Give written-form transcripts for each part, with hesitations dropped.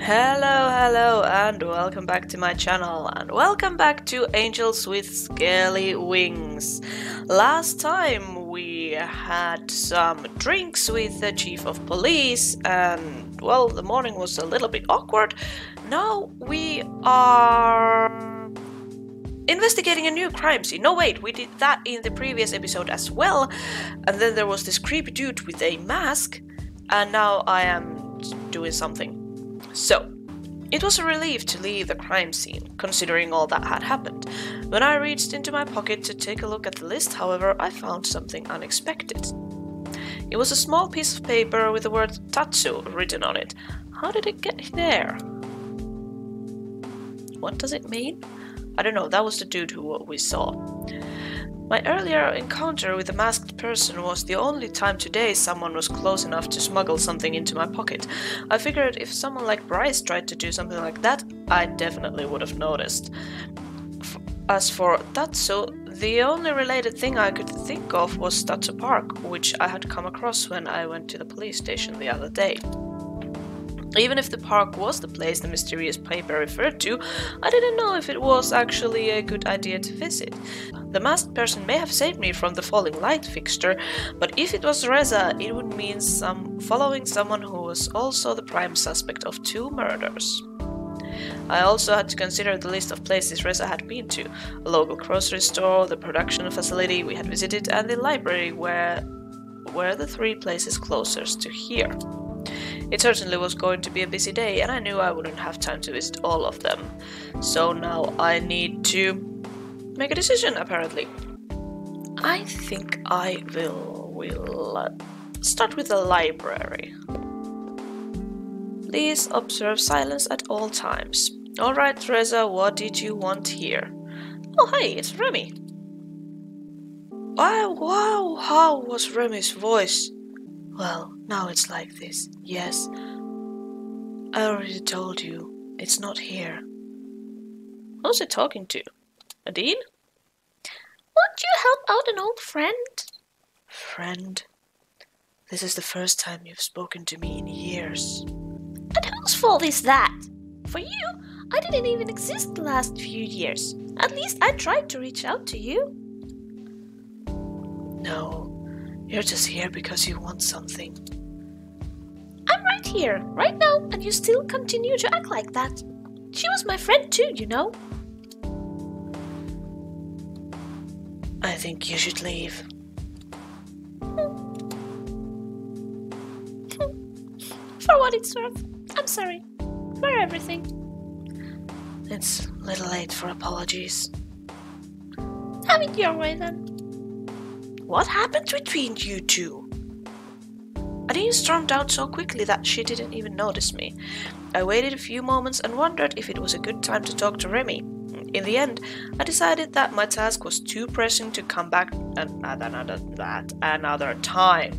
Hello, and welcome back to my channel, and welcome back to Angels with Scaly Wings. Last time we had some drinks with the chief of police, and well, the morning was a little bit awkward. Now we are investigating a new crime scene. No, wait, we did that in the previous episode as well, and then there was this creepy dude with a mask, and now I am doing something. So, it was a relief to leave the crime scene, considering all that had happened. When I reached into my pocket to take a look at the list, however, I found something unexpected. It was a small piece of paper with the word Tatsu written on it. How did it get there? What does it mean? I don't know, that was the dude who we saw. My earlier encounter with the masked person was the only time today someone was close enough to smuggle something into my pocket. I figured if someone like Bryce tried to do something like that, I definitely would have noticed. As for Tatsu, the only related thing I could think of was Tatsu Park, which I had come across when I went to the police station the other day. Even if the park was the place the mysterious paper referred to, I didn't know if it was actually a good idea to visit. The masked person may have saved me from the falling light fixture, but if it was Reza, it would mean following someone who was also the prime suspect of 2 murders. I also had to consider the list of places Reza had been to: a local grocery store, the production facility we had visited, and the library were the 3 places closest to here. It certainly was going to be a busy day, and I knew I wouldn't have time to visit all of them. So now I need to make a decision, apparently. I think I will start with the library. Please observe silence at all times. Alright, Reza, what did you want here? Oh, hey, it's Remy. Wow, how was Remy's voice? Well, now it's like this. Yes, I already told you, it's not here. Who's it talking to? Adine? Won't you help out an old friend? Friend? This is the first time you've spoken to me in years. And whose fault is that? For you, I didn't even exist the last few years. At least I tried to reach out to you. No, you're just here because you want something. I'm right here, right now, and you still continue to act like that. She was my friend too, you know. I think you should leave. For what it's worth, I'm sorry for everything. It's a little late for apologies. Have it your way then. What happened between you two? Adine stormed out so quickly that she didn't even notice me. I waited a few moments and wondered if it was a good time to talk to Remy. In the end, I decided that my task was too pressing to come back another time.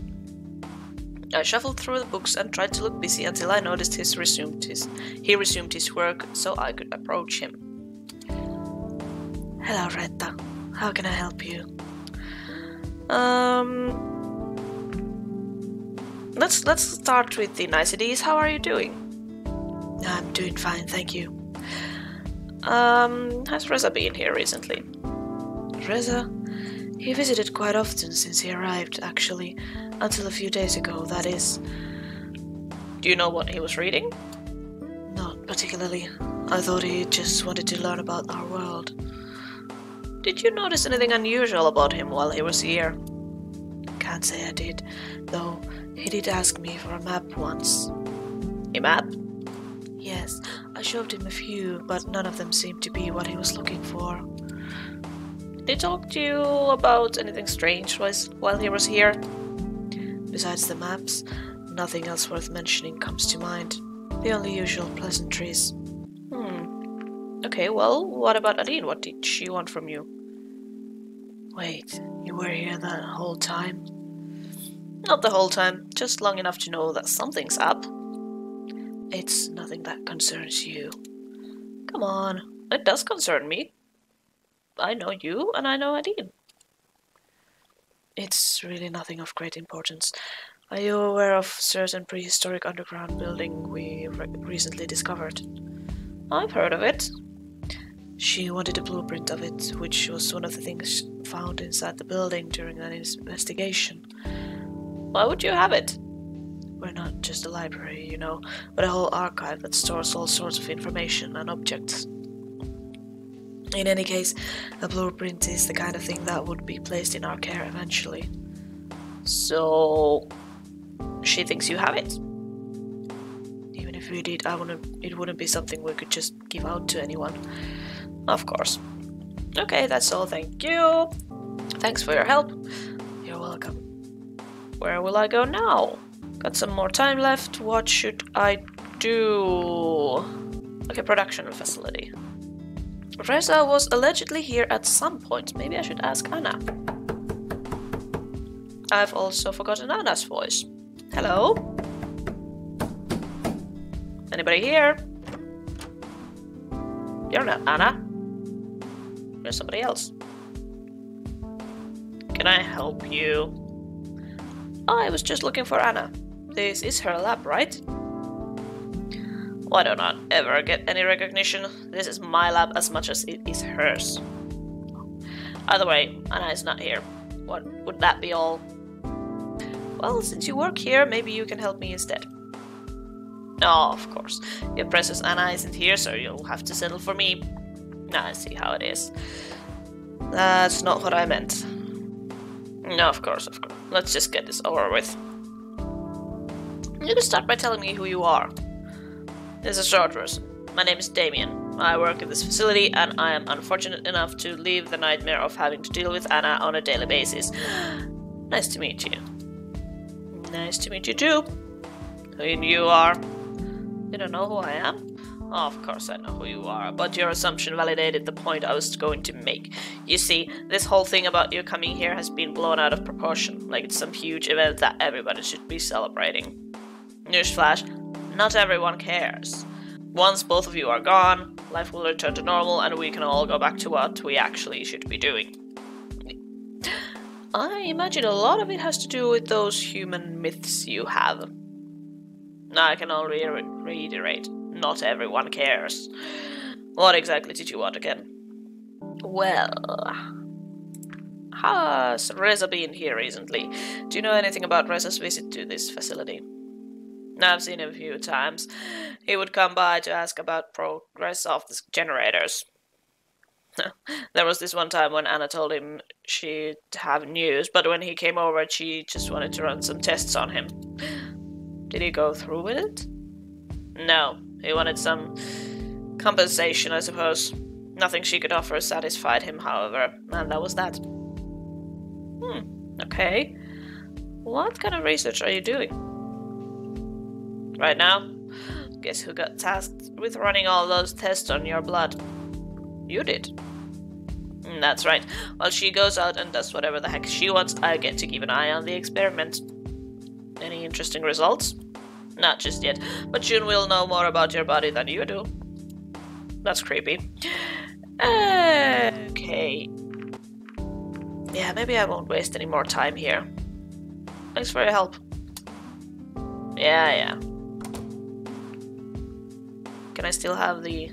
I shuffled through the books and tried to look busy until I noticed he resumed his work so I could approach him. Hello, Retta. How can I help you? Let's start with the niceties. How are you doing? I'm doing fine, thank you. Has Reza been here recently? Reza? He visited quite often since he arrived, actually. Until a few days ago, that is. Do you know what he was reading? Not particularly. I thought he just wanted to learn about our world. Did you notice anything unusual about him while he was here? Can't say I did, though he did ask me for a map once. A map? Yes, I showed him a few, but none of them seemed to be what he was looking for. Did he talk to you about anything strange while he was here? Besides the maps, nothing else worth mentioning comes to mind. The only usual pleasantries. Okay, well, what about Adine? What did she want from you? Wait, you were here the whole time? Not the whole time, just long enough to know that something's up. It's nothing that concerns you. Come on, it does concern me. I know you, and I know Adine. It's really nothing of great importance. Are you aware of certain prehistoric underground building we recently discovered? I've heard of it. She wanted a blueprint of it, which was one of the things found inside the building during an investigation. Why would you have it? We're not just a library, you know, but a whole archive that stores all sorts of information and objects. In any case, a blueprint is the kind of thing that would be placed in our care eventually. So, she thinks you have it? Even if we did, it wouldn't be something we could just give out to anyone. Of course. Okay, that's all, thank you. Thanks for your help. You're welcome. Where will I go now? Got some more time left. What should I do? Okay, production facility. Reza was allegedly here at some point. Maybe I should ask Anna. I've also forgotten Anna's voice. Hello? Anybody here? You're not Anna. You're somebody else. Can I help you? I was just looking for Anna. This is her lab, right? Why do not ever get any recognition? This is my lab as much as it is hers. Either way, Anna is not here. What would that be all? Well, since you work here, maybe you can help me instead. Oh, of course. Your precious Anna isn't here, so you'll have to settle for me. Now I see how it is. That's not what I meant. No, of course. Let's just get this over with. You can start by telling me who you are. This is a short version. My name is Damien. I work in this facility, and I am unfortunate enough to live the nightmare of having to deal with Anna on a daily basis. Nice to meet you. Nice to meet you too. Who you are? You don't know who I am? Oh, of course I know who you are, but your assumption validated the point I was going to make. You see, this whole thing about you coming here has been blown out of proportion, like it's some huge event that everybody should be celebrating. Newsflash, not everyone cares. Once both of you are gone, life will return to normal and we can all go back to what we actually should be doing. I imagine a lot of it has to do with those human myths you have. I can only reiterate, not everyone cares. What exactly did you want again? Well, has Reza been here recently? Do you know anything about Reza's visit to this facility? I've seen him a few times. He would come by to ask about progress of the generators. There was this one time when Anna told him she'd have news, but when he came over, she just wanted to run some tests on him. Did he go through with it? No, he wanted some compensation, I suppose. Nothing she could offer satisfied him, however, and that was that. Okay. What kind of research are you doing? Right now? Guess who got tasked with running all those tests on your blood? You did. That's right. While she goes out and does whatever the heck she wants, I get to keep an eye on the experiment. Any interesting results? Not just yet, but soon we'll know more about your body than you do. That's creepy. Okay. Yeah, maybe I won't waste any more time here. Thanks for your help. Yeah. Can I still have the...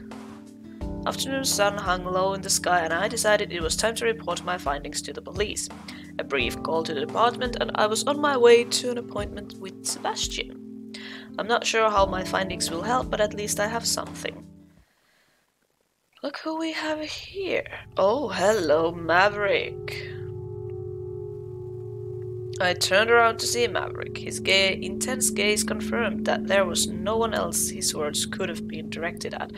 Afternoon sun hung low in the sky and I decided it was time to report my findings to the police. A brief call to the department and I was on my way to an appointment with Sebastian. I'm not sure how my findings will help, but at least I have something. Look who we have here. Oh, hello, Maverick. I turned around to see Maverick. His intense gaze confirmed that there was no one else his words could have been directed at.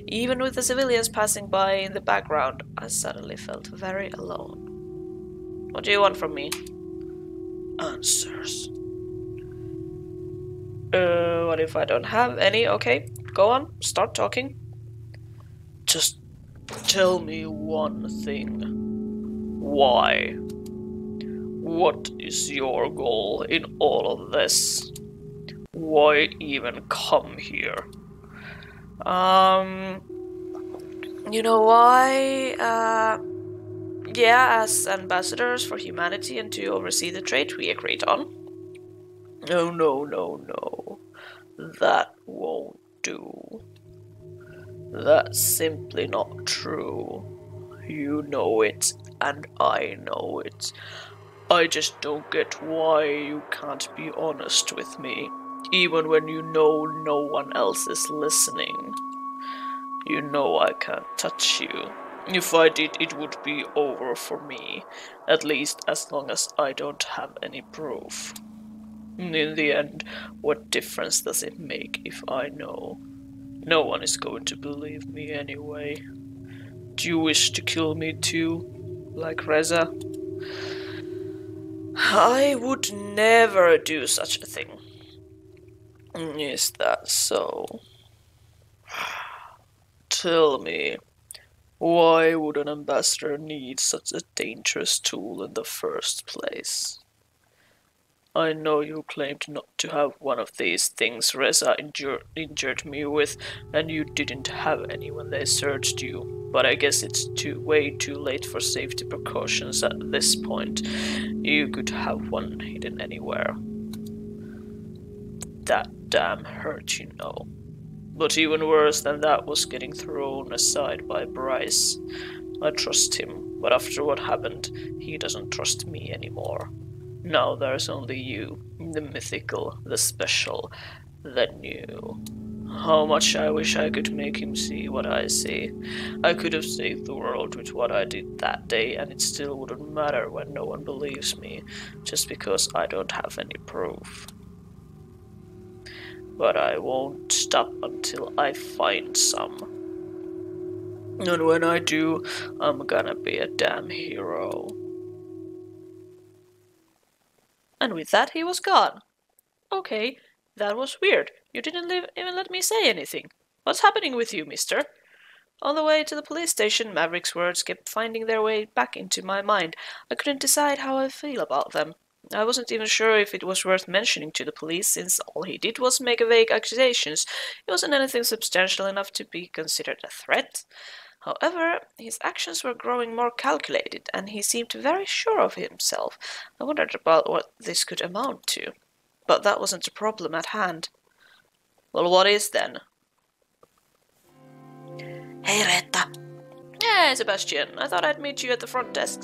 Even with the civilians passing by in the background, I suddenly felt very alone. What do you want from me? Answers. What if I don't have any? Okay, go on, start talking. Just tell me one thing. Why? What is your goal in all of this? Why even come here? You know why? Yeah, as ambassadors for humanity and to oversee the trade we agreed on. Oh, no, no, no. That won't do. That's simply not true. You know it, and I know it. I just don't get why you can't be honest with me, even when you know no one else is listening. You know I can't touch you. If I did, it would be over for me, at least as long as I don't have any proof. In the end, what difference does it make if I know? No one is going to believe me anyway. Do you wish to kill me too, like Reza? I would never do such a thing. Is that so? Tell me, why would an ambassador need such a dangerous tool in the first place? I know you claimed not to have one of these things Reza injured me with, and you didn't have any when they searched you. But I guess it's way too late for safety precautions at this point. You could have one hidden anywhere. That damn hurt, you know. But even worse than that was getting thrown aside by Bryce. I trust him, but after what happened, he doesn't trust me anymore. Now there's only you, the mythical, the special, the new. How much I wish I could make him see what I see. I could have saved the world with what I did that day, and it still wouldn't matter when no one believes me, just because I don't have any proof. But I won't stop until I find some. And when I do, I'm gonna be a damn hero. And with that, he was gone. Okay, that was weird. You didn't even let me say anything. What's happening with you, mister? On the way to the police station, Maverick's words kept finding their way back into my mind. I couldn't decide how I feel about them. I wasn't even sure if it was worth mentioning to the police, since all he did was make vague accusations. It wasn't anything substantial enough to be considered a threat. However, his actions were growing more calculated, and he seemed very sure of himself. I wondered about what this could amount to. But that wasn't the problem at hand. Well, what is then? Hey, Reetta. Hey, Sebastian, I thought I'd meet you at the front desk.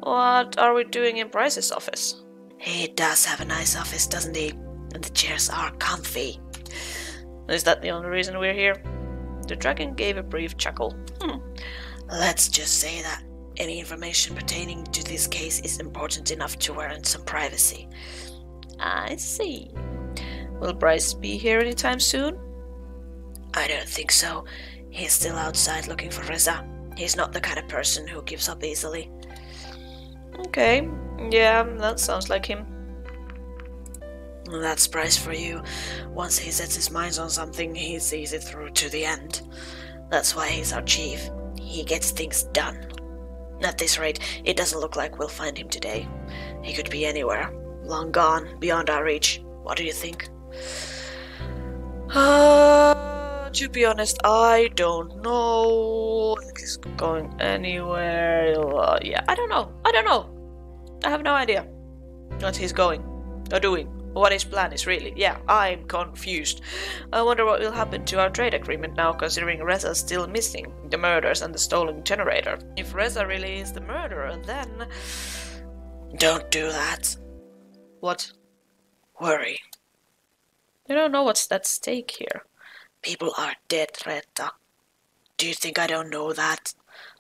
What are we doing in Bryce's office? He does have a nice office, doesn't he? And the chairs are comfy. Is that the only reason we're here? The dragon gave a brief chuckle. Let's just say that any information pertaining to this case is important enough to warrant some privacy. I see. Will Bryce be here anytime soon? I don't think so. He's still outside looking for Reza. He's not the kind of person who gives up easily. Okay, yeah, that sounds like him. That's Bryce for you. Once he sets his mind on something, he sees it through to the end. That's why he's our chief. He gets things done. At this rate, it doesn't look like we'll find him today. He could be anywhere. Long gone, beyond our reach. What do you think? To be honest, I don't know. If he's going anywhere. Yeah, I don't know. I have no idea what he's going or doing. What his plan is really. Yeah, I'm confused. I wonder what will happen to our trade agreement now, considering Reza's still missing, the murders and the stolen generator. If Reza really is the murderer, then... Don't do that. What? Worry. I don't know what's at stake here. People are dead, Reetta. Do you think I don't know that?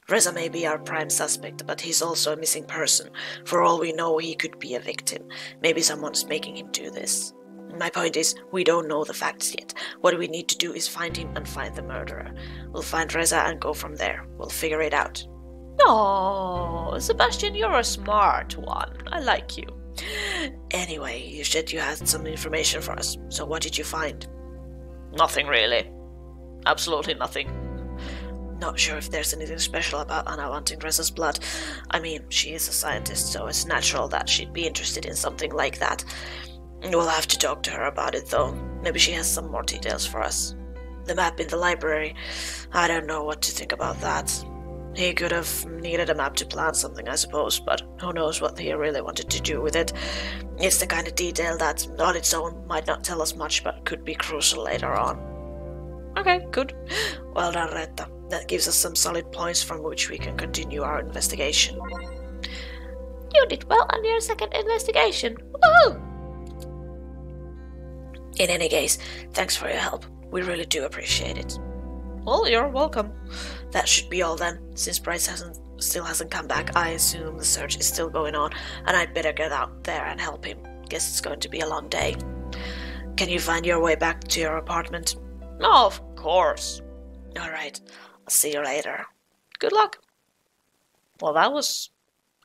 Reza may be our prime suspect, but he's also a missing person. For all we know, he could be a victim. Maybe someone's making him do this. My point is, we don't know the facts yet. What we need to do is find him and find the murderer. We'll find Reza and go from there. We'll figure it out. Oh, Sebastian, you're a smart one. I like you. Anyway, you said you had some information for us. So what did you find? Nothing really. Absolutely nothing. Not sure if there's anything special about Anna wanting Reza's blood. I mean, she is a scientist, so it's natural that she'd be interested in something like that. We'll have to talk to her about it, though. Maybe she has some more details for us. The map in the library, I don't know what to think about that. He could have needed a map to plan something, I suppose, but who knows what he really wanted to do with it. It's the kind of detail that, on its own, might not tell us much, but could be crucial later on. Okay, good. Well done, Retta. That gives us some solid points from which we can continue our investigation. You did well on your second investigation. Woohoo! In any case, thanks for your help. We really do appreciate it. Well, you're welcome. That should be all then. Since Bryce still hasn't come back, I assume the search is still going on, and I'd better get out there and help him. Guess it's going to be a long day. Can you find your way back to your apartment? Oh, of course. Alright, I'll see you later. Good luck. Well, that was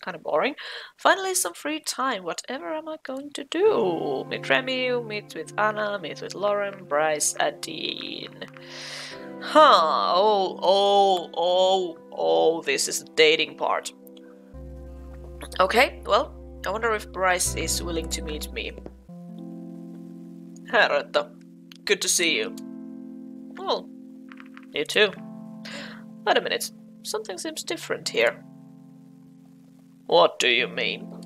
kind of boring. Finally, some free time. Whatever am I going to do? Meet Remy, meet with Anna, meet with Lauren, Bryce, Adine. Huh. Oh, this is the dating part. Okay, well, I wonder if Bryce is willing to meet me. Hi, Retta. Good to see you. Well, you too. Wait a minute. Something seems different here. What do you mean?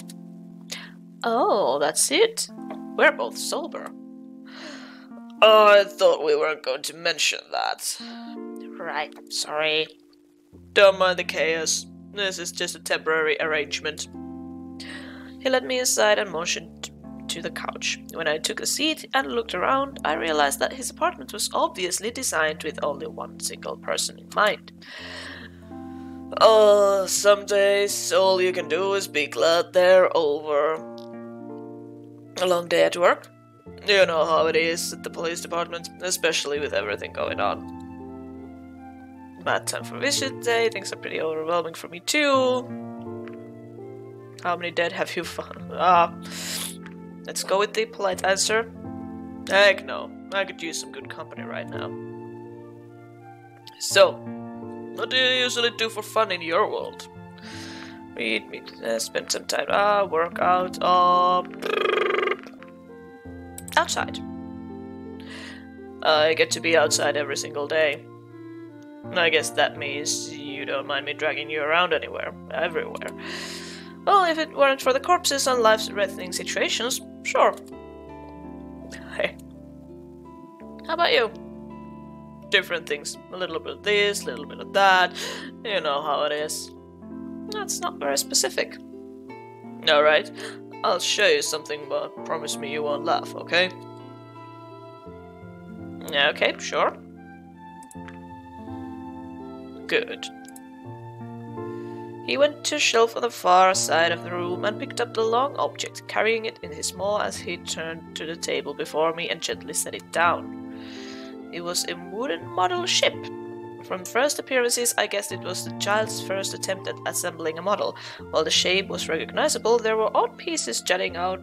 Oh, that's it. We're both sober. I thought we weren't going to mention that. Right, sorry. Don't mind the chaos. This is just a temporary arrangement. He led me inside and motioned to the couch. When I took a seat and looked around, I realized that his apartment was obviously designed with only one single person in mind. Some days all you can do is be glad they're over. A long day at work? You know how it is at the police department, especially with everything going on. Bad time for visit day, things are pretty overwhelming for me too. How many dead have you found? Let's go with the polite answer. Heck no, I could use some good company right now. So, what do you usually do for fun in your world? Read, meet, spend some time, work out, outside. I get to be outside every single day. I guess that means you don't mind me dragging you around everywhere. Well, if it weren't for the corpses and life-threatening situations, sure. Hey. How about you? Different things. A little bit of this, a little bit of that. You know how it is. That's not very specific. Alright, I'll show you something, but promise me you won't laugh, okay? Okay, sure. Good. He went to a shelf on the far side of the room and picked up the long object, carrying it in his maw as he turned to the table before me and gently set it down. It was a wooden model ship. From first appearances, I guessed it was the child's first attempt at assembling a model. While the shape was recognizable, there were odd pieces jutting out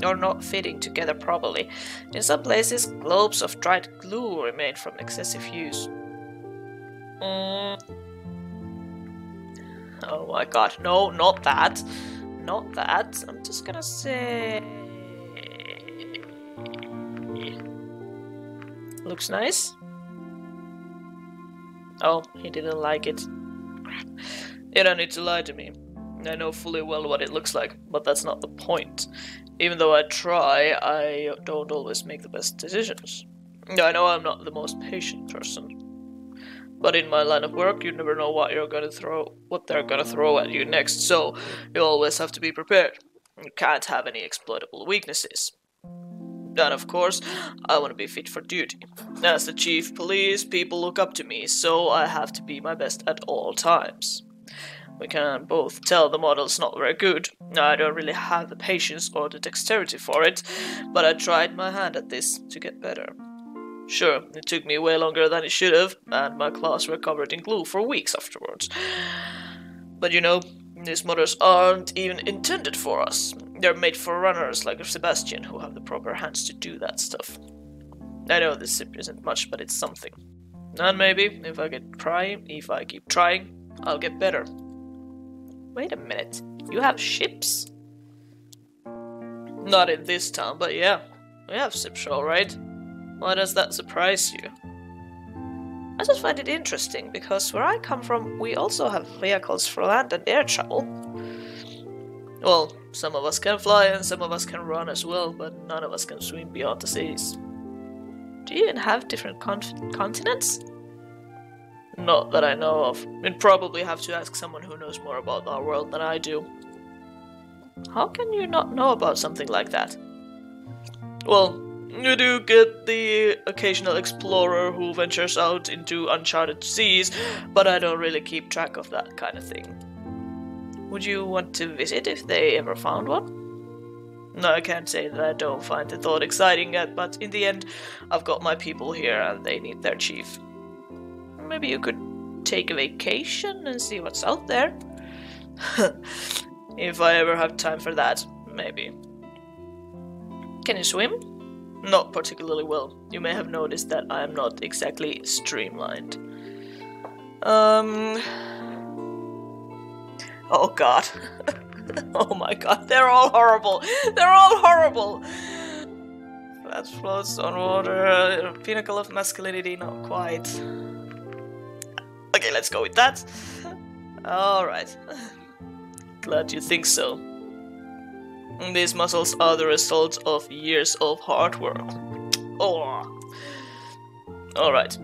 or not fitting together properly. In some places, globes of dried glue remained from excessive use. Oh my god, no, not that. Not that. I'm just gonna say... Looks nice. Oh, he didn't like it. Crap. You don't need to lie to me. I know fully well what it looks like, but that's not the point. Even though I try, I don't always make the best decisions. I know I'm not the most patient person. But in my line of work, you never know what they're gonna throw at you next, so you always have to be prepared. You can't have any exploitable weaknesses. And of course, I want to be fit for duty. As the chief police, people look up to me, so I have to be my best at all times. We can both tell the model's not very good. I don't really have the patience or the dexterity for it, but I tried my hand at this to get better. Sure, it took me way longer than it should have, and my claws were covered in glue for weeks afterwards. But you know, these models aren't even intended for us. They're made for runners like Sebastian, who have the proper hands to do that stuff. I know this isn't much, but it's something. And maybe, if I keep trying, I'll get better. Wait a minute, you have ships? Not in this town, but yeah, we have ships, alright. Why does that surprise you? I just find it interesting, because where I come from, we also have vehicles for land and air travel. Well, some of us can fly and some of us can run as well, but none of us can swim beyond the seas. Do you even have different continents? Not that I know of. You'd probably have to ask someone who knows more about our world than I do. How can you not know about something like that? Well, you do get the occasional explorer who ventures out into uncharted seas, but I don't really keep track of that kind of thing. Would you want to visit if they ever found one? No, I can't say that I don't find the thought exciting yet, but in the end, I've got my people here and they need their chief. Maybe you could take a vacation and see what's out there. If I ever have time for that, maybe. Can you swim? Not particularly well. You may have noticed that I am not exactly streamlined. Oh god. Oh my god, they're all horrible! They're all horrible! Flat floats on water, pinnacle of masculinity, not quite. Okay, let's go with that. Alright. Glad you think so. These muscles are the result of years of hard work. Oh. Alright.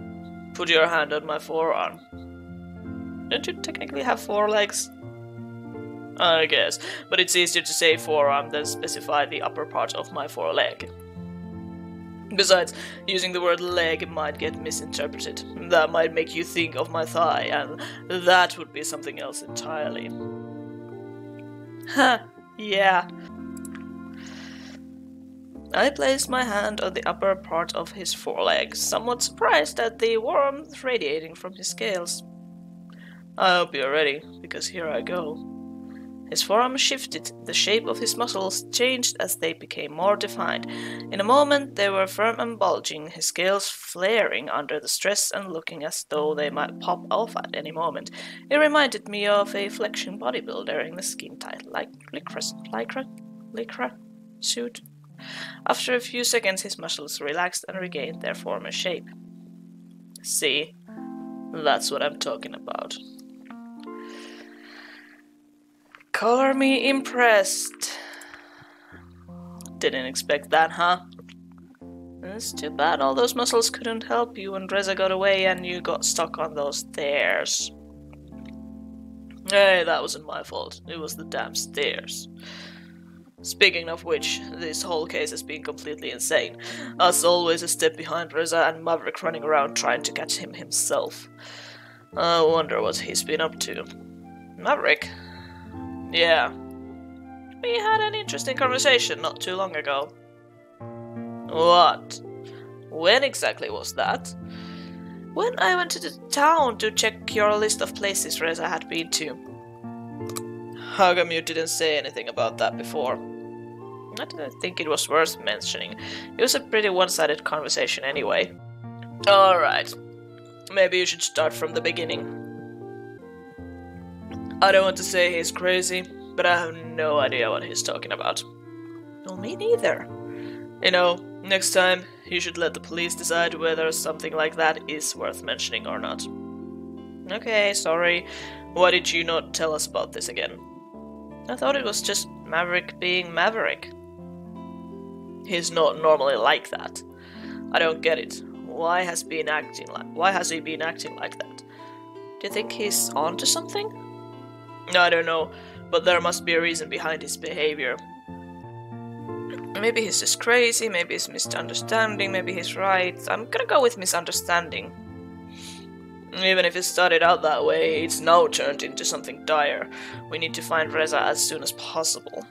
Put your hand on my forearm. Don't you technically have 4 legs? I guess, but it's easier to say forearm than specify the upper part of my foreleg. Besides, using the word leg might get misinterpreted. That might make you think of my thigh, and that would be something else entirely. Huh, yeah. I placed my hand on the upper part of his foreleg, somewhat surprised at the warmth radiating from his scales. I hope you're ready, because here I go. His forearm shifted, the shape of his muscles changed as they became more defined. In a moment they were firm and bulging, his scales flaring under the stress and looking as though they might pop off at any moment. It reminded me of a flexion bodybuilder in a skin-tight lycra suit. After a few seconds his muscles relaxed and regained their former shape. See, that's what I'm talking about. Color me impressed. Didn't expect that, huh? It's too bad all those muscles couldn't help you when Reza got away and you got stuck on those stairs. Hey, that wasn't my fault. It was the damn stairs. Speaking of which, this whole case has been completely insane. Us always a step behind Reza and Maverick running around trying to catch him himself. I wonder what he's been up to. Maverick? Yeah. We had an interesting conversation not too long ago. What? When exactly was that? When I went to the town to check your list of places Reza had been to. How come you didn't say anything about that before? I didn't think it was worth mentioning. It was a pretty one-sided conversation anyway. Alright. Maybe you should start from the beginning. I don't want to say he's crazy, but I have no idea what he's talking about. Well, me neither. You know, next time, you should let the police decide whether something like that is worth mentioning or not. Okay, sorry. Why did you not tell us about this again? I thought it was just Maverick being Maverick. He's not normally like that. I don't get it. Why has he been acting like that? Do you think he's onto something? I don't know, but there must be a reason behind his behavior. Maybe he's just crazy, maybe it's misunderstanding, maybe he's right. I'm gonna go with misunderstanding. Even if it started out that way, it's now turned into something dire. We need to find Reza as soon as possible.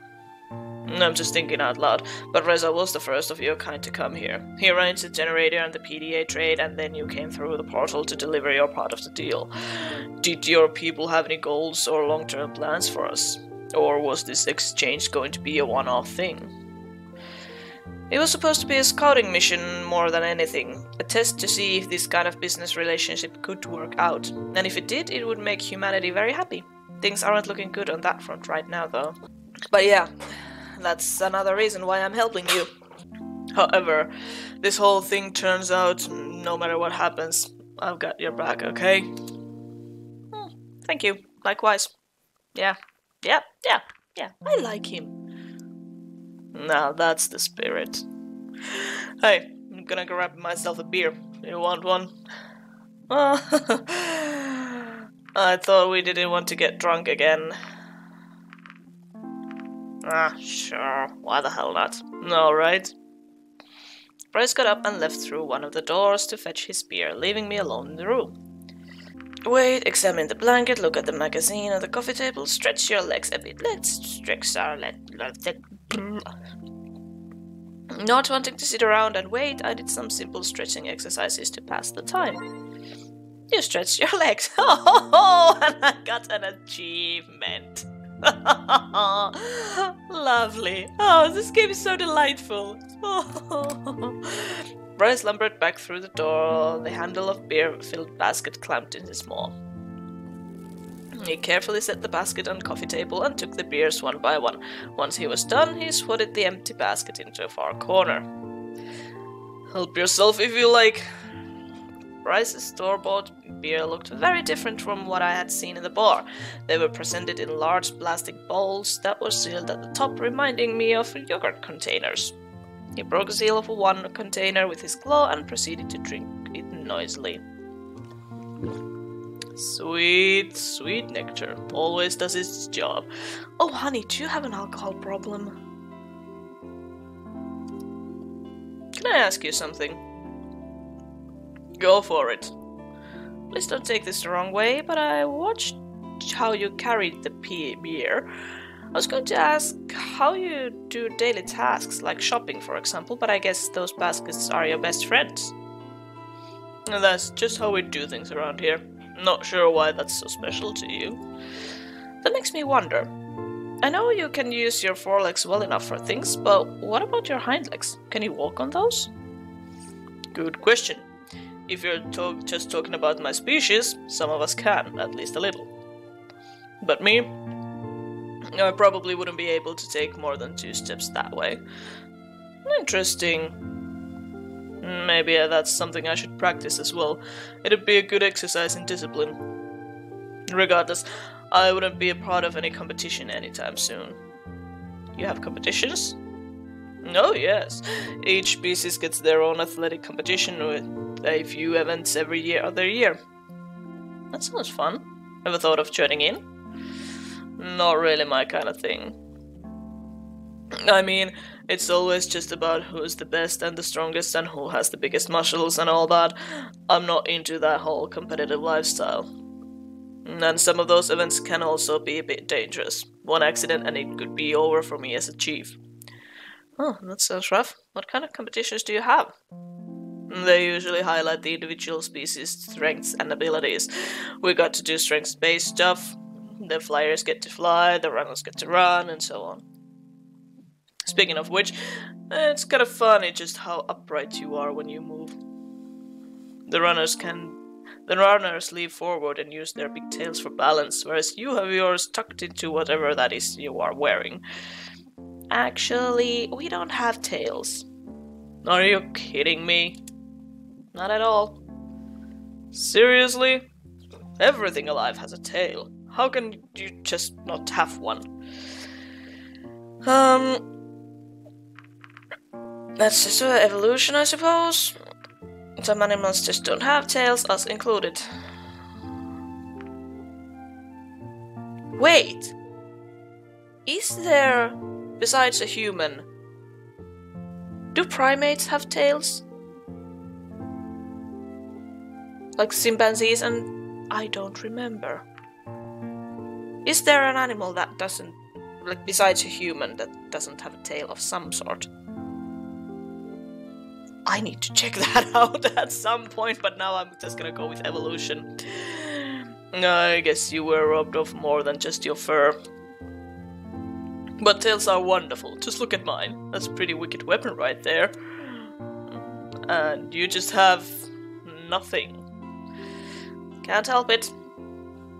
I'm just thinking out loud, but Reza was the first of your kind to come here. He arranged the generator and the PDA trade, and then you came through the portal to deliver your part of the deal. Did your people have any goals or long-term plans for us? Or was this exchange going to be a one-off thing? It was supposed to be a scouting mission more than anything, a test to see if this kind of business relationship could work out, and if it did, it would make humanity very happy. Things aren't looking good on that front right now, though. But yeah, that's another reason why I'm helping you. However, this whole thing turns out, no matter what happens, I've got your back, okay? Thank you. Likewise. Yeah. Yeah. I like him. Now that's the spirit. Hey, I'm gonna grab myself a beer. You want one? I thought we didn't want to get drunk again. Sure. Why the hell not? Alright. Bryce got up and left through one of the doors to fetch his beer, leaving me alone in the room. Wait, examine the blanket, look at the magazine on the coffee table, stretch your legs a bit. Let's stretch our legs. Not wanting to sit around and wait, I did some simple stretching exercises to pass the time. You stretched your legs. Oh, and I got an achievement. Lovely. Oh, this game is so delightful. Bryce lumbered back through the door, the handle of beer-filled basket clamped in his maw. He carefully set the basket on the coffee table and took the beers one by one. Once he was done, he swatted the empty basket into a far corner. Help yourself if you like. Bryce's store-bought beer looked very different from what I had seen in the bar. They were presented in large plastic bowls that were sealed at the top, reminding me of yogurt containers. He broke the seal of one container with his claw and proceeded to drink it noisily. Sweet, sweet nectar. Always does its job. Oh, honey, do you have an alcohol problem? Can I ask you something? Go for it. Please don't take this the wrong way, but I watched how you carried the beer. I was going to ask how you do daily tasks, like shopping, for example, but I guess those baskets are your best friends. And that's just how we do things around here. Not sure why that's so special to you. That makes me wonder. I know you can use your forelegs well enough for things, but what about your hind legs? Can you walk on those? Good question. If you're just talking about my species, some of us can, at least a little. But me, I probably wouldn't be able to take more than 2 steps that way. Interesting. Maybe that's something I should practice as well. It'd be a good exercise in discipline. Regardless, I wouldn't be a part of any competition anytime soon. You have competitions? Oh yes. Each species gets their own athletic competition with a few events every other year. That sounds fun. Ever thought of joining in? Not really my kind of thing. I mean, it's always just about who's the best and the strongest and who has the biggest muscles and all that. I'm not into that whole competitive lifestyle. And some of those events can also be a bit dangerous. One accident and it could be over for me as a chief. Oh, that sounds rough. What kind of competitions do you have? They usually highlight the individual species' strengths and abilities. We got to do strengths-based stuff. The flyers get to fly, the runners get to run, and so on. Speaking of which, it's kind of funny just how upright you are when you move. The runners leap forward and use their big tails for balance, whereas you have yours tucked into whatever that is you are wearing. Actually, we don't have tails. Are you kidding me? Not at all. Seriously? Everything alive has a tail. How can you just not have one? That's just evolution, I suppose. Some animals just don't have tails, us included. Wait! Is there, besides a human, do primates have tails? Like chimpanzees, and I don't remember. Is there an animal that doesn't, like besides a human, that doesn't have a tail of some sort? I need to check that out at some point, but now I'm just gonna go with evolution. I guess you were robbed of more than just your fur. But tails are wonderful. Just look at mine. That's a pretty wicked weapon right there. And you just have nothing. Can't help it.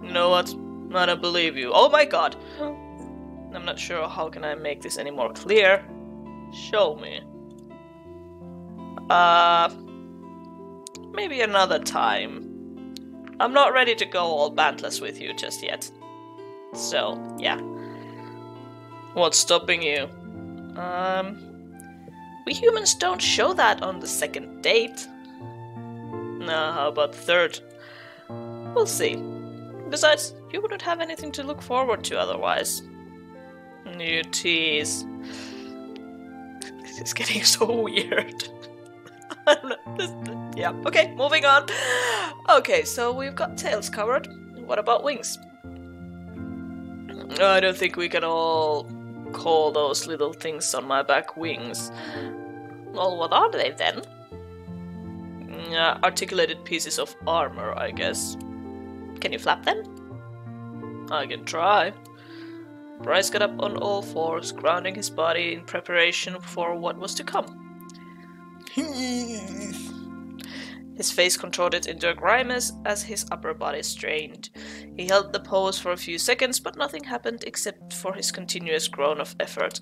You know what? I don't believe you. Oh my god! I'm not sure how can I make this any more clear. Show me. Maybe another time. I'm not ready to go all bandless with you just yet. So, yeah. What's stopping you? We humans don't show that on the second date. Nah, how about the third? We'll see. Besides, you wouldn't have anything to look forward to otherwise. You tease. This is getting so weird. Yeah, okay, moving on. Okay, so we've got tails covered. What about wings? I don't think we can all call those little things on my back wings. Well, what are they then? Articulated pieces of armor, I guess. Can you flap them? I can try. Bryce got up on all fours, grounding his body in preparation for what was to come. His face contorted into a grimace as his upper body strained. He held the pose for a few seconds, but nothing happened except for his continuous groan of effort.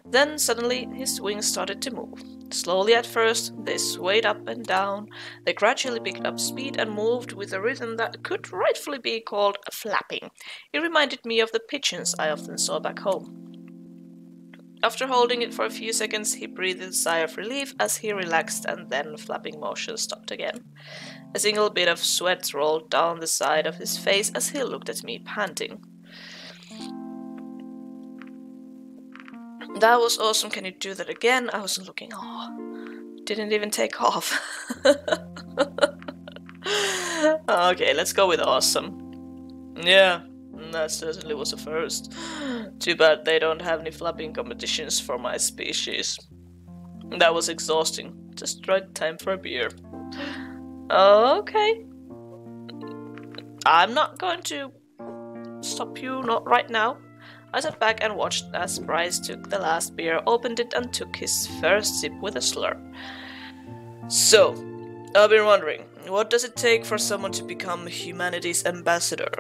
Then, suddenly, his wings started to move. Slowly at first, they swayed up and down. They gradually picked up speed and moved with a rhythm that could rightfully be called flapping. It reminded me of the pigeons I often saw back home. After holding it for a few seconds, he breathed a sigh of relief as he relaxed, and then flapping motion stopped again. A single bit of sweat rolled down the side of his face as he looked at me, panting. That was awesome. Can you do that again? I wasn't looking. Oh, didn't even take off. Okay, let's go with awesome. Yeah. That certainly was a first. Too bad they don't have any flapping competitions for my species. That was exhausting. Just right time for a beer. Okay. I'm not going to stop you, not right now. I sat back and watched as Bryce took the last beer, opened it, and took his first sip with a slur. So, I've been wondering, what does it take for someone to become humanity's ambassador?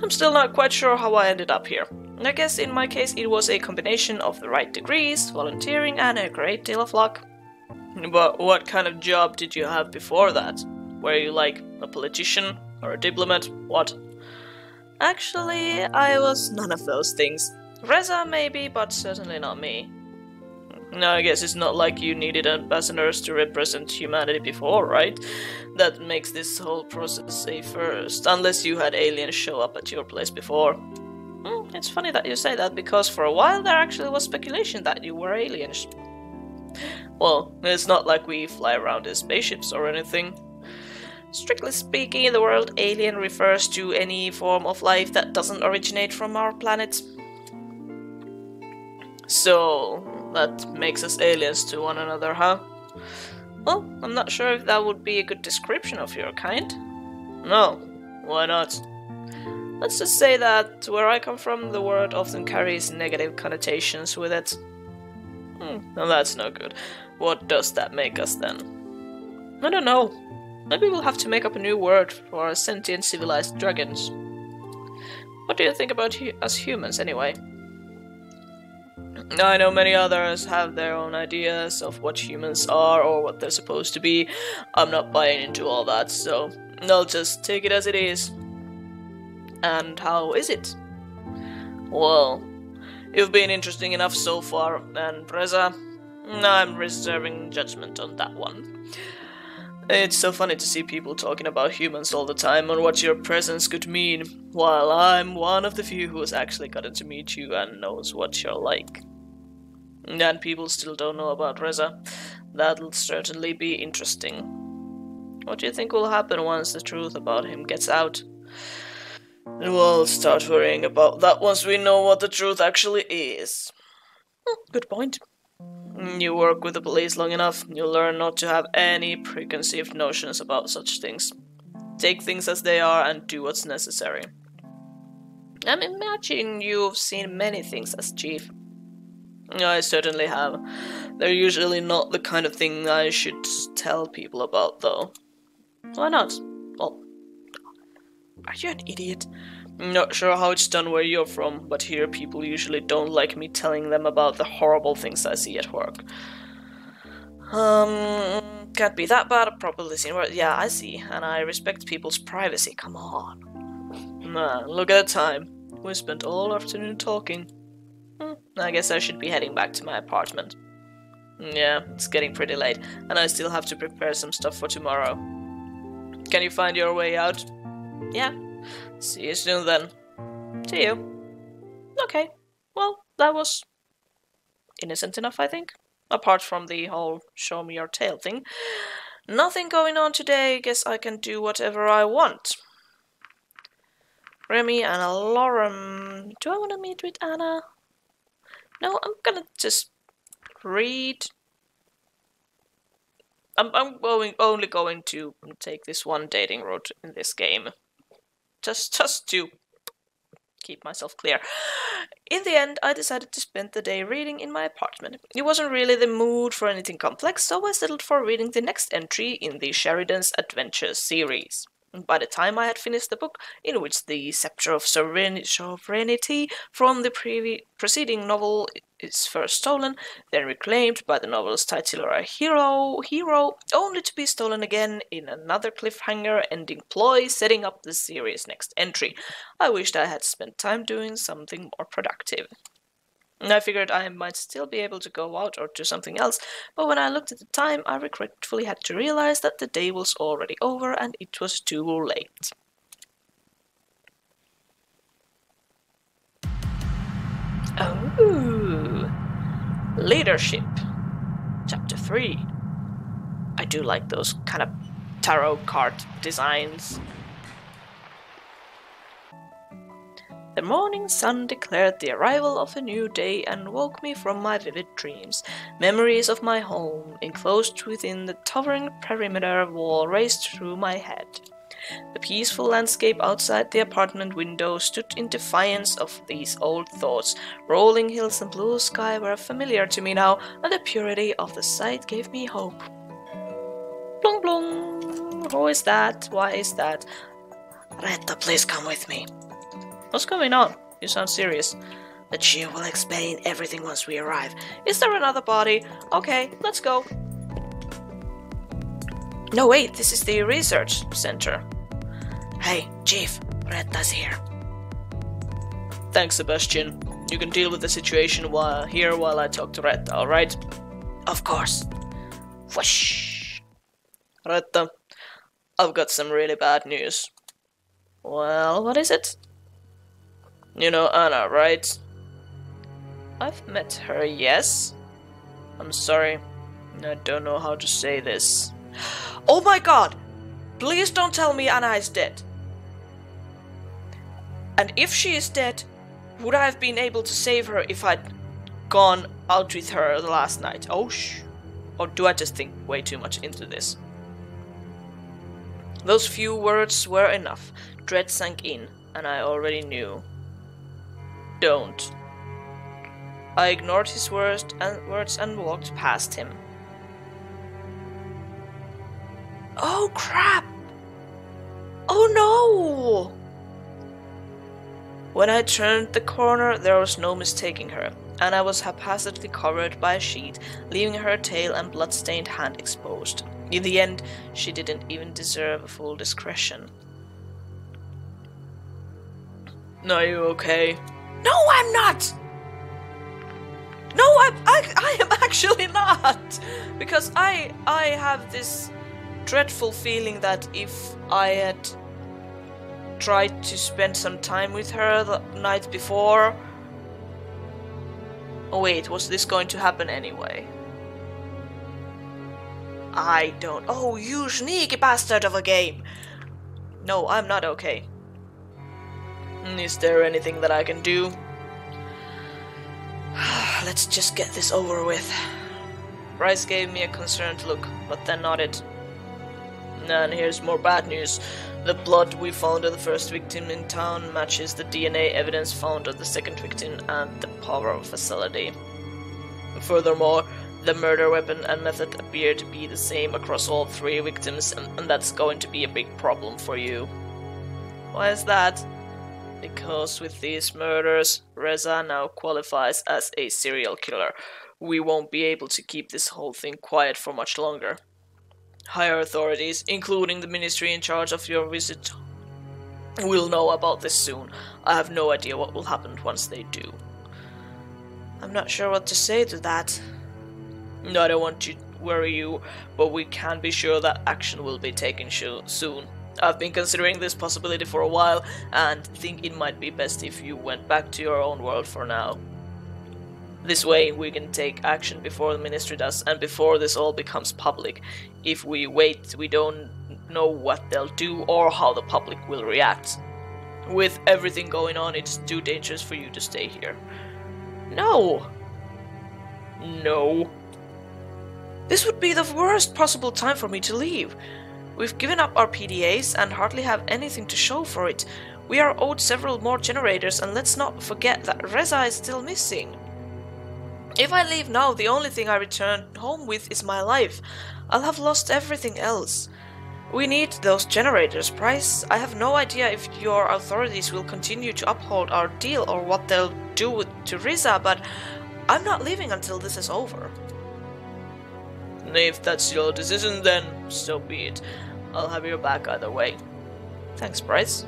I'm still not quite sure how I ended up here. I guess in my case it was a combination of the right degrees, volunteering, and a great deal of luck. But what kind of job did you have before that? Were you like a politician or a diplomat? What? Actually, I was none of those things. Reza maybe, but certainly not me. No, I guess it's not like you needed ambassadors to represent humanity before, right? That makes this whole process a first, unless you had aliens show up at your place before. It's funny that you say that, because for a while there actually was speculation that you were aliens. Well, it's not like we fly around in spaceships or anything. Strictly speaking, in the world, alien refers to any form of life that doesn't originate from our planet. So, that makes us aliens to one another, huh? Well, I'm not sure if that would be a good description of your kind. No, why not? Let's just say that where I come from, the word often carries negative connotations with it. Well, that's no good. What does that make us then? I don't know. Maybe we'll have to make up a new word for our sentient civilized dragons. What do you think about us humans, anyway? I know many others have their own ideas of what humans are or what they're supposed to be. I'm not buying into all that, so I'll just take it as it is. And how is it? Well, you've been interesting enough so far, and Reza, I'm reserving judgment on that one. It's so funny to see people talking about humans all the time and what your presence could mean, while I'm one of the few who has actually gotten to meet you and knows what you're like. And people still don't know about Reza. That'll certainly be interesting. What do you think will happen once the truth about him gets out? We'll start worrying about that once we know what the truth actually is. Good point. You work with the police long enough, you'll learn not to have any preconceived notions about such things. Take things as they are and do what's necessary. I'm imagining you've seen many things as chief. I certainly have. They're usually not the kind of thing I should tell people about, though. Why not? Well, are you an idiot? Not sure how it's done where you're from, but here people usually don't like me telling them about the horrible things I see at work. Can't be that bad, probably seen worse. Yeah, I see. And I respect people's privacy. Come on. Man, look at the time. We spent all afternoon talking. I guess I should be heading back to my apartment. Yeah, it's getting pretty late, and I still have to prepare some stuff for tomorrow. Can you find your way out? Yeah. See you soon then. See you. Okay. Well, that was innocent enough, I think. Apart from the whole show me your tail thing. Nothing going on today. Guess I can do whatever I want. Remy and Lauren. Do I want to meet with Anna? No, I'm gonna just read. I'm only going to take this one dating route in this game. Just to keep myself clear. In the end, I decided to spend the day reading in my apartment. It wasn't really the mood for anything complex, so I settled for reading the next entry in the Sheridan's Adventures series. By the time I had finished the book, in which the scepter of sovereignty from the preceding novel is first stolen, then reclaimed by the novel's titular hero, only to be stolen again in another cliffhanger-ending ploy setting up the series' next entry, I wished I had spent time doing something more productive. I figured I might still be able to go out or do something else, but when I looked at the time, I regretfully had to realize that the day was already over and it was too late. Oh, Leadership, Chapter 3. I do like those kind of tarot card designs. The morning sun declared the arrival of a new day and woke me from my vivid dreams. Memories of my home, enclosed within the towering perimeter wall, raced through my head. The peaceful landscape outside the apartment window stood in defiance of these old thoughts. Rolling hills and blue sky were familiar to me now, and the purity of the sight gave me hope. Blong blong! Who is that? Why is that? Reetta, please come with me. What's going on? You sound serious. The Jew will explain everything once we arrive. Is there another body? Okay, let's go. No, wait, this is the research center. Hey, Chief, Reetta's here. Thanks, Sebastian. You can deal with the situation while I talk to Reetta, alright? Of course. Whoosh! Reetta, I've got some really bad news. Well, what is it? You know Anna, right? I've met her, yes. I'm sorry. I don't know how to say this. Oh my god! Please don't tell me Anna is dead. And if she is dead, would I have been able to save her if I'd gone out with her the last night? Oh or do I just think way too much into this? Those few words were enough. Dread sank in, and I already knew. Don't. I ignored his words and walked past him. Oh crap! Oh no! When I turned the corner, there was no mistaking her. Anna was haphazardly covered by a sheet, leaving her tail and blood-stained hand exposed. In the end, she didn't even deserve a full discretion. Are you okay? No, I'm not! No, I am actually not! Because I have this dreadful feeling that if I had tried to spend some time with her the night before... Oh wait, was this going to happen anyway? I don't... Oh, you sneaky bastard of a game! No, I'm not okay. Is there anything that I can do? Let's just get this over with. Bryce gave me a concerned look, but then nodded. And here's more bad news. The blood we found of the first victim in town matches the DNA evidence found of the second victim at the power facility. Furthermore, the murder weapon and method appear to be the same across all three victims, and that's going to be a big problem for you. Why is that? Because with these murders, Reza now qualifies as a serial killer. We won't be able to keep this whole thing quiet for much longer. Higher authorities, including the ministry in charge of your visit, will know about this soon. I have no idea what will happen once they do. I'm not sure what to say to that. I don't want to worry you, but we can be sure that action will be taken soon. I've been considering this possibility for a while, and think it might be best if you went back to your own world for now. This way we can take action before the ministry does, and before this all becomes public. If we wait, we don't know what they'll do or how the public will react. With everything going on, it's too dangerous for you to stay here. No! No. This would be the worst possible time for me to leave. We've given up our PDAs and hardly have anything to show for it. We are owed several more generators, and let's not forget that Reza is still missing. If I leave now, the only thing I return home with is my life. I'll have lost everything else. We need those generators, Bryce. I have no idea if your authorities will continue to uphold our deal or what they'll do to Reza, but I'm not leaving until this is over. If that's your decision, then so be it. I'll have your back either way. Thanks, Bryce.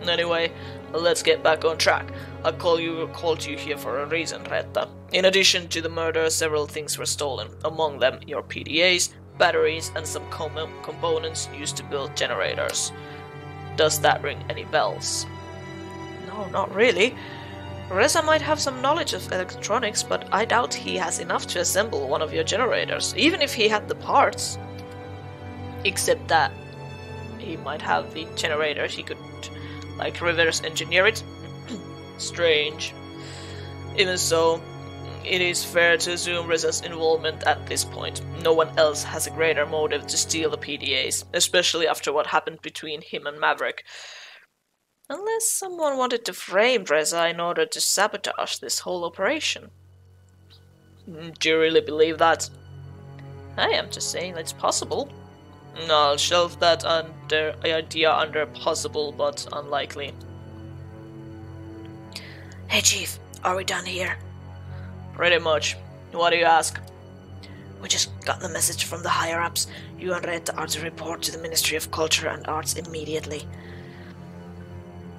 Anyway, let's get back on track. I called you here for a reason, Reetta. In addition to the murder, several things were stolen. Among them, your PDAs, batteries, and some components used to build generators. Does that ring any bells? No, not really. Reza might have some knowledge of electronics, but I doubt he has enough to assemble one of your generators, even if he had the parts. Except that he might have the generator, he could, like, reverse engineer it. Strange. Even so, it is fair to assume Reza's involvement at this point. No one else has a greater motive to steal the PDAs, especially after what happened between him and Maverick. Unless someone wanted to frame Reza in order to sabotage this whole operation. Do you really believe that? I am just saying it's possible. I'll shelve that idea under possible but unlikely. Hey Chief, are we done here? Pretty much. What do you ask? We just got the message from the higher-ups. You and Reetta are to report to the Ministry of Culture and Arts immediately.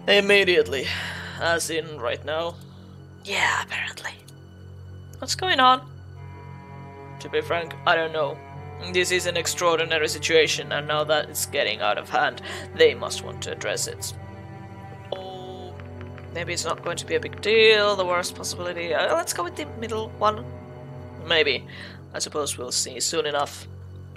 Immediately. As in right now? Yeah, apparently. What's going on? To be frank, I don't know. This is an extraordinary situation, and now that it's getting out of hand, they must want to address it. Oh, maybe it's not going to be a big deal, the worst possibility. Let's go with the middle one. Maybe. I suppose we'll see soon enough.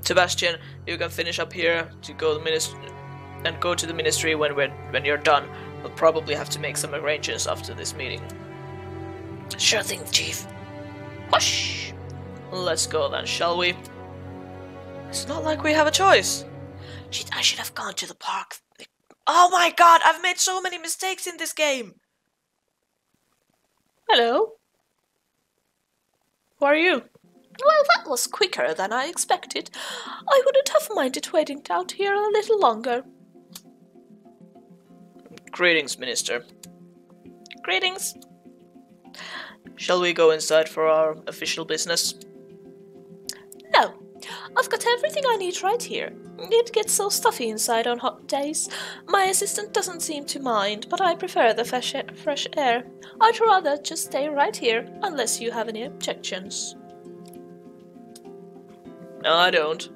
Sebastian, you can finish up here to go to the ministry when you're done. We'll probably have to make some arrangements after this meeting. Sure thing, Chief. Whoosh! Let's go then, shall we? It's not like we have a choice. Shit, I should have gone to the park. Oh my god, I've made so many mistakes in this game. Hello. Who are you? Well, that was quicker than I expected. I wouldn't have minded waiting out here a little longer. Greetings, Minister. Greetings. Shall we go inside for our official business? No, I've got everything I need right here. It gets so stuffy inside on hot days. My assistant doesn't seem to mind, but I prefer the fresh air. I'd rather just stay right here, unless you have any objections. No, I don't.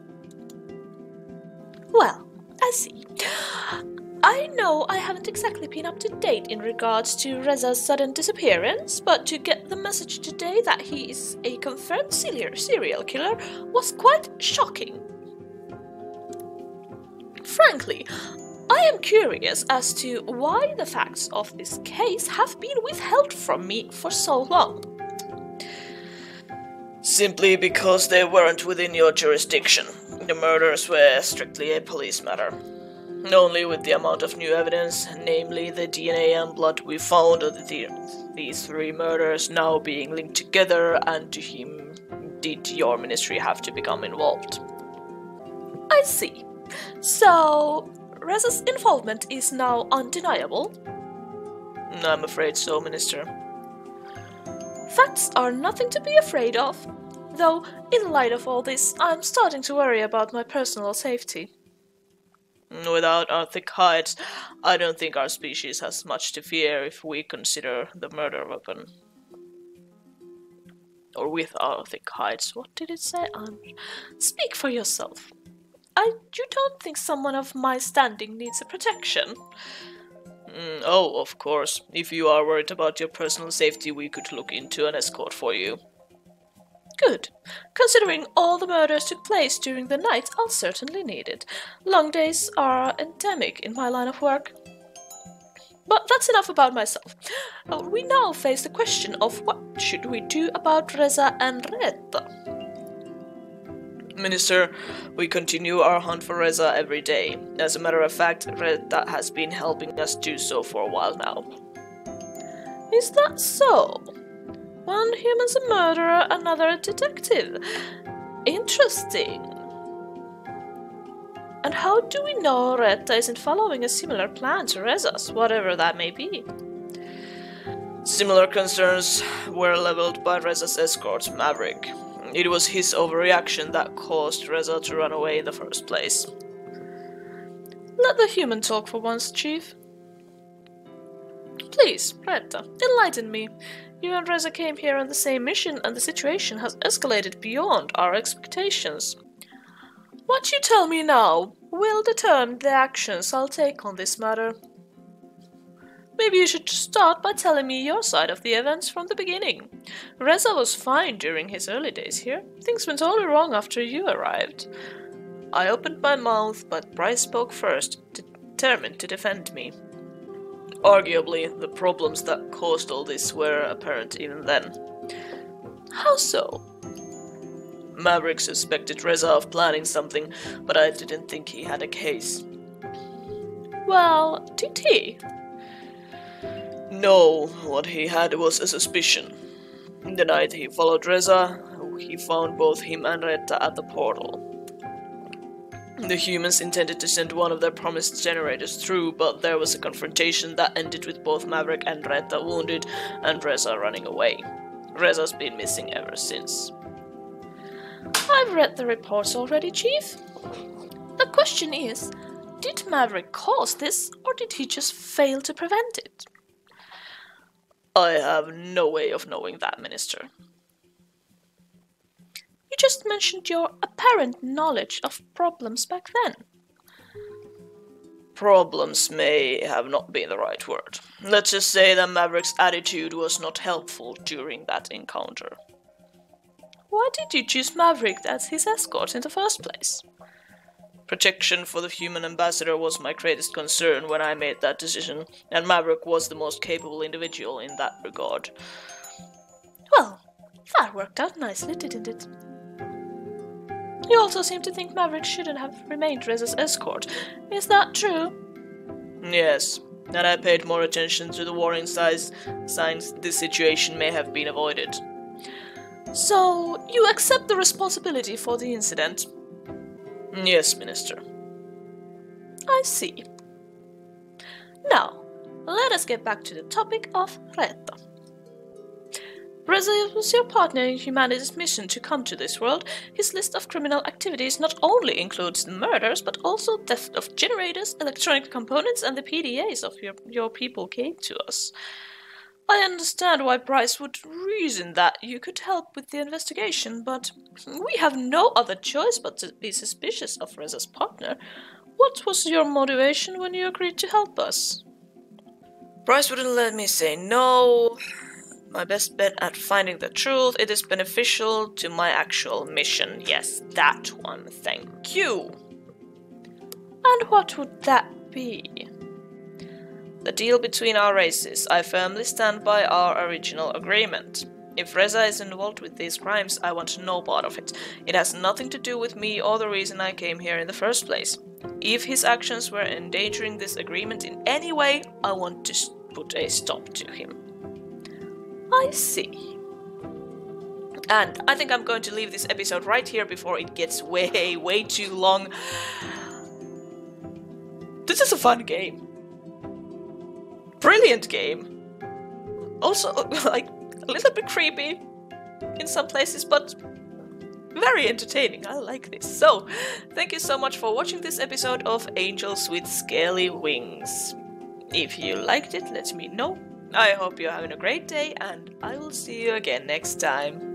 Well, I see. I know I haven't exactly been up to date in regards to Reza's sudden disappearance, but to get the message today that he is a confirmed serial killer was quite shocking. Frankly, I am curious as to why the facts of this case have been withheld from me for so long. Simply because they weren't within your jurisdiction. The murders were strictly a police matter. Only with the amount of new evidence, namely the DNA and blood we found of these three murders now being linked together, and to him did your ministry have to become involved. I see. So, Reza's involvement is now undeniable? I'm afraid so, Minister. Facts are nothing to be afraid of. Though, in light of all this, I'm starting to worry about my personal safety. Without our thick hides, I don't think our species has much to fear if we consider the murder weapon. Or with our thick hides. What did it say? Speak for yourself. You don't think someone of my standing needs a protection? Oh, of course. If you are worried about your personal safety, we could look into an escort for you. Good. Considering all the murders took place during the night, I'll certainly need it. Long days are endemic in my line of work. But that's enough about myself. We now face the question of what should we do about Reza and ReettaJ. Minister, we continue our hunt for Reza every day. As a matter of fact, ReettaJ has been helping us do so for a while now. Is that so? One human's a murderer, another a detective. Interesting. And how do we know ReettaJ isn't following a similar plan to Reza's, whatever that may be? Similar concerns were leveled by Reza's escort, Maverick. It was his overreaction that caused Reza to run away in the first place. Let the human talk for once, Chief. Please, ReettaJ, enlighten me. You and Reza came here on the same mission, and the situation has escalated beyond our expectations. What you tell me now will determine the actions I'll take on this matter. Maybe you should start by telling me your side of the events from the beginning. Reza was fine during his early days here. Things went totally wrong after you arrived. I opened my mouth, but Bryce spoke first, determined to defend me. Arguably, the problems that caused all this were apparent even then. How so? Maverick suspected Reza of planning something, but I didn't think he had a case. Well, did he? No, what he had was a suspicion. The night he followed Reza, he found both him and ReettaJ at the portal. The humans intended to send one of their promised generators through, but there was a confrontation that ended with both Maverick and ReettaJ wounded and Reza running away. Reza's been missing ever since. I've read the reports already, Chief. The question is, did Maverick cause this, or did he just fail to prevent it? I have no way of knowing that, Minister. You just mentioned your apparent knowledge of problems back then. Problems may have not been the right word. Let's just say that Maverick's attitude was not helpful during that encounter. Why did you choose Maverick as his escort in the first place? Protection for the human ambassador was my greatest concern when I made that decision, and Maverick was the most capable individual in that regard. Well, that worked out nicely, didn't it? You also seem to think Maverick shouldn't have remained Reza's escort. Is that true? Yes, and I paid more attention to the warning signs this situation may have been avoided. So, you accept the responsibility for the incident? Yes, Minister. I see. Now, let us get back to the topic of ReettaJ. Reza was your partner in humanity's mission to come to this world. His list of criminal activities not only includes the murders, but also theft of generators, electronic components, and the PDAs of your people came to us. I understand why Bryce would reason that you could help with the investigation, but we have no other choice but to be suspicious of Reza's partner. What was your motivation when you agreed to help us? Bryce wouldn't let me say no. My best bet at finding the truth, it is beneficial to my actual mission. Yes, that one, thank you. And what would that be? The deal between our races. I firmly stand by our original agreement. If Reza is involved with these crimes, I want no part of it. It has nothing to do with me or the reason I came here in the first place. If his actions were endangering this agreement in any way, I want to put a stop to him. I see. And I think I'm going to leave this episode right here before it gets way too long. This is a fun game. Brilliant game. Also, like, a little bit creepy in some places, but very entertaining. I like this. So, thank you so much for watching this episode of Angels with Scaly Wings. If you liked it, let me know. I hope you're having a great day, and I will see you again next time.